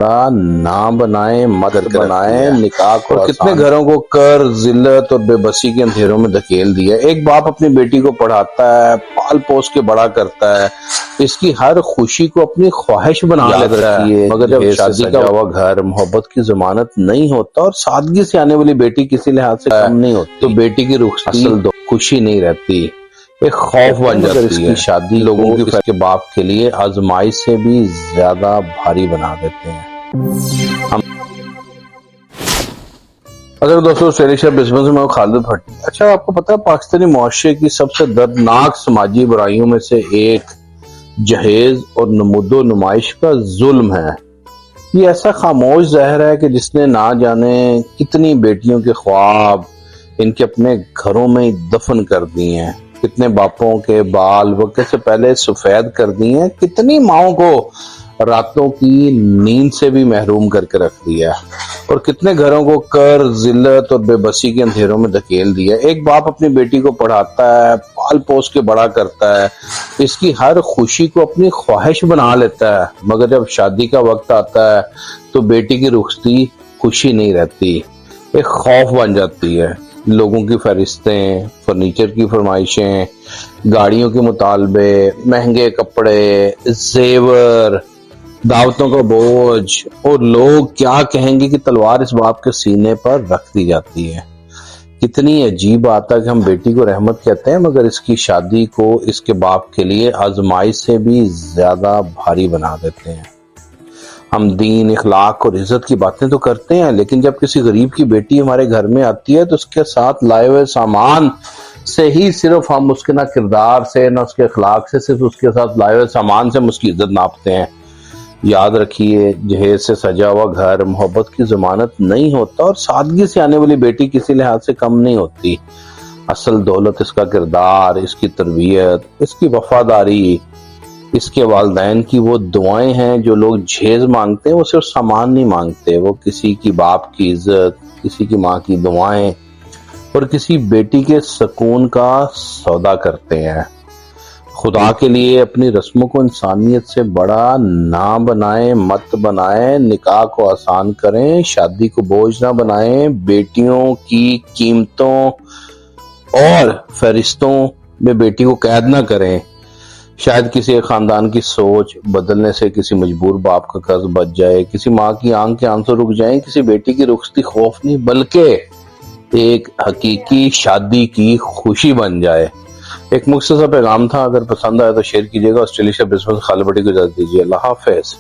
نہ بنائیں، مت بنائیں نکاح کو، اور کتنے گھروں کو قرض، ذلت اور بے بسی کے اندھیروں میں دھکیل دیا۔ ایک باپ اپنی بیٹی کو پڑھاتا ہے، پال پوس کے بڑا کرتا ہے، اس کی ہر خوشی کو اپنی خواہش بنا لیتا ہے، مگر جب شادی کا ہوا گھر محبت کی ضمانت نہیں ہوتا اور سادگی سے آنے والی بیٹی کسی لحاظ سے کم نہیں ہوتی، تو بیٹی کی رخصتی خوشی نہیں رہتی، ایک خوف بن جاتی ہے۔ اس کی شادی لوگوں کی اس کے باپ کے لیے آزمائش سے بھی زیادہ بھاری بنا دیتے ہیں۔ اگر دوستو اسٹائلش بزنس میں خالد بھٹی۔ اچھا، آپ کو پتا ہے پاکستانی معاشرے کی سب سے دردناک سماجی برائیوں میں سے ایک جہیز اور نمود و نمائش کا ظلم ہے۔ یہ ایسا خاموش زہر ہے کہ جس نے نہ جانے کتنی بیٹیوں کے خواب ان کے اپنے گھروں میں دفن کر دیے ہیں، کتنے باپوں کے بال وقت سے پہلے سفید کر دیے ہیں، کتنی ماؤں کو راتوں کی نیند سے بھی محروم کر کے رکھ دیا، اور کتنے گھروں کو قرض، ذلت اور بے بسی کے اندھیروں میں دھکیل دیا۔ ایک باپ اپنی بیٹی کو پڑھاتا ہے، پال پوس کے بڑا کرتا ہے، اس کی ہر خوشی کو اپنی خواہش بنا لیتا ہے، مگر جب شادی کا وقت آتا ہے تو بیٹی کی رخصتی خوشی نہیں رہتی، ایک خوف بن جاتی ہے۔ لوگوں کی فہرستیں، فرنیچر کی فرمائشیں، گاڑیوں کے مطالبے، مہنگے کپڑے، زیور، دعوتوں کا بوجھ، اور لوگ کیا کہیں گے کہ تلوار اس باپ کے سینے پر رکھ دی جاتی ہے۔ کتنی عجیب بات ہے کہ ہم بیٹی کو رحمت کہتے ہیں، مگر اس کی شادی کو اس کے باپ کے لیے آزمائش سے بھی زیادہ بھاری بنا دیتے ہیں۔ ہم دین، اخلاق اور عزت کی باتیں تو کرتے ہیں، لیکن جب کسی غریب کی بیٹی ہمارے گھر میں آتی ہے تو اس کے ساتھ لائے ہوئے سامان سے ہی صرف ہم اس کے نہ کردار سے، نہ اس کے اخلاق سے، صرف اس کے ساتھ لائے ہوئے سامان سے ہم اس کی عزت ناپتے ہیں۔ یاد رکھیے، جہیز سے سجا ہوا گھر محبت کی ضمانت نہیں ہوتا، اور سادگی سے آنے والی بیٹی کسی لحاظ سے کم نہیں ہوتی۔ اصل دولت اس کا کردار، اس کی تربیت، اس کی وفاداری، اس کے والدین کی وہ دعائیں ہیں۔ جو لوگ جہیز مانگتے ہیں وہ صرف سامان نہیں مانگتے، وہ کسی کی باپ کی عزت، کسی کی ماں کی دعائیں اور کسی بیٹی کے سکون کا سودا کرتے ہیں۔ خدا کے لیے اپنی رسموں کو انسانیت سے بڑا نہ بنائیں، مت بنائیں، نکاح کو آسان کریں، شادی کو بوجھ نہ بنائیں، بیٹیوں کی قیمتوں اور فہرستوں میں بیٹی کو قید نہ کریں۔ شاید کسی ایک خاندان کی سوچ بدلنے سے کسی مجبور باپ کا قرض بچ جائے، کسی ماں کی آنکھ کے آنسو رک جائیں، کسی بیٹی کی رخصتی خوف نہیں بلکہ ایک حقیقی شادی کی خوشی بن جائے۔ ایک مختصر پیغام تھا، اگر پسند آئے تو شیئر کیجیے گا۔ اسٹائلش بزنس خالد بھٹی کو اجازت دیجیے۔ اللہ حافظ۔